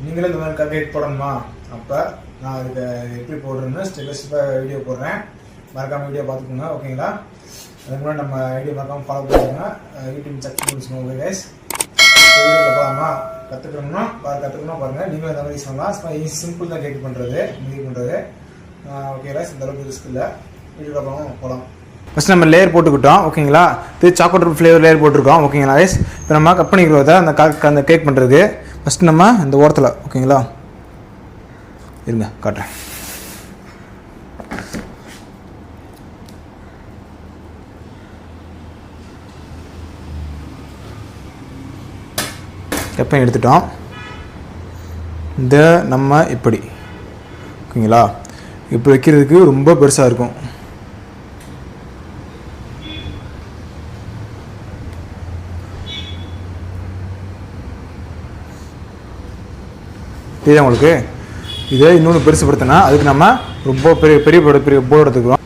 நீங்களும் இந்த மாதிரி கேக் போடணுமா? அப்போ நான் அதுக்கு எப்படி போடுறேன்னு ஸ்டெப் பை ஸ்டெப்பாக வீடியோ போடுறேன். மறக்காமல் வீடியோ பார்த்துக்கோங்க. ஓகேங்களா? அதுக்கு முன்னாடி நம்ம ஐடியா மறக்காமல் ஃபாலோ பண்ணிக்கோங்க. யூடியூப் சர்ச் பண்ணி வச்சுக்கோங்க கைஸ். வீடியோவில் போகலாமா? கற்றுக்கணும்னா பாருங்கள். நீங்களும் இந்த மாதிரி யூஸ் பண்ணலாம். சிம்பிள் தான் கேக் பண்ணுறது, இது பண்ணுறது. ஓகே ரைஸ், இந்த அளவுக்கு ரிஸ்க் இல்லை. வீடியோவில் போகலாம். ஃபஸ்ட் நம்ம லேயர் போட்டுக்கிட்டோம். ஓகேங்களா? இது சாக்லேட் ஃப்ளேவர் லேயர் போட்டிருக்கோம். ஓகேங்களா ரைஸ்? இப்போ நம்ம கட் பண்ணிக்கிறத அந்த கேக் பண்ணுறதுக்கு ஃபஸ்ட்டு நம்ம இந்த ஓரத்தில், ஓகேங்களா, இருங்க காட்டுறேன். கட் பண்ணி எடுத்துட்டோம். இந்த நம்ம இப்படி, ஓகேங்களா, இப்படி வைக்கிறதுக்கு ரொம்ப பெருசாக இருக்கும். தெரியுதா உங்களுக்கு? இதை இன்னொன்று பெருசுப்படுத்தினா அதுக்கு நம்ம ரொம்ப பெரிய போர்டு எடுத்துக்கிறோம்.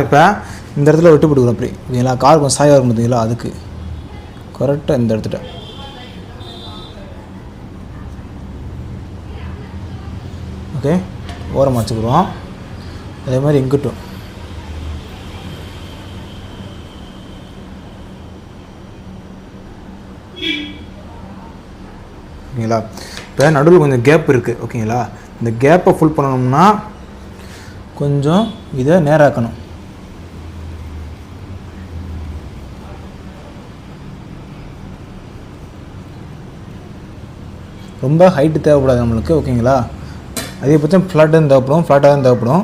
இப்போ இந்த இடத்துல விட்டு போட்டுக்கிறோம். அப்படி இல்லைங்களா? கார் கொஞ்சம் சாயாக இருக்கும் பார்த்தீங்களா? அதுக்கு கரெக்டாக இந்த இடத்துல ஓகே ஓரமாக வச்சுக்கிறோம். அதே மாதிரி எங்கிட்டும் ஓகேங்களா? இப்போ நடுவில் கொஞ்சம் கேப் இருக்குது. ஓகேங்களா? இந்த கேப்பை ஃபுல் பண்ணணும்னா கொஞ்சம் இதை நேராக்கணும். ரொம்ப ஹைட்டு தேவைப்படாது நம்மளுக்கு. ஓகேங்களா? அதிகபட்சம் ஃப்ளாட்டாக தான் தேவைப்படும்.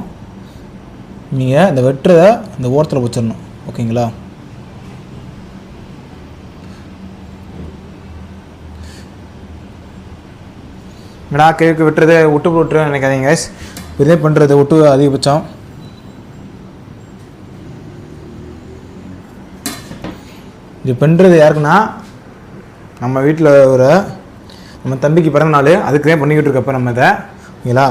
நீங்கள் இந்த வெட்டுறதை இந்த ஓரத்தில் வச்சிடணும். ஓகேங்களா? என்னடா கேக்கு வெட்டுறதை விட்டுருன்னு நினைக்காதீங்க கைஸ். இதே பண்ணுறது விட்டு அதிகபட்சம் இது பண்ணுறது யாருக்குன்னா நம்ம வீட்டில் ஒரு நம்ம தம்பிக்கு பிறந்த நாள், அதுக்கு தான் பண்ணிக்கிட்டு இருக்கப்போ நம்ம இதை, ஓகேங்களா?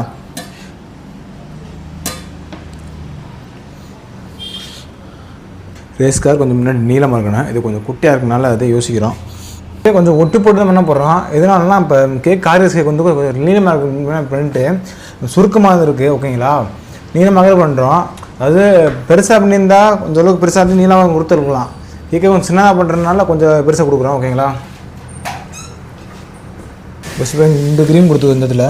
ரேஸ் கார் கொஞ்சம் முன்னாடி நீளமாக இருக்கணும். இது கொஞ்சம் குட்டியாக இருக்கனால அதை யோசிக்கிறோம். கொஞ்சம் ஒட்டு போட்டு தான் என்ன பண்ணுறோம். எதனாலனா இப்போ கேக் கார் கேக் வந்து கொஞ்சம் நீளமாக இருக்கு பண்ணிட்டு சுருக்கமாக இருக்குது. ஓகேங்களா? நீளமாக பண்ணுறோம். அது பெருசாக பண்ணியிருந்தால் கொஞ்சம் அளவுக்கு பெருசாக இருந்து நீளமாக கொடுத்துருக்கலாம். கேக்கை கொஞ்சம் சின்னதாக பண்ணுறதுனால கொஞ்சம் பெருசாக கொடுக்குறோம். ஓகேங்களா? பஸ் இந்த க்ரீம் கொடுத்துருது இந்த இதில்.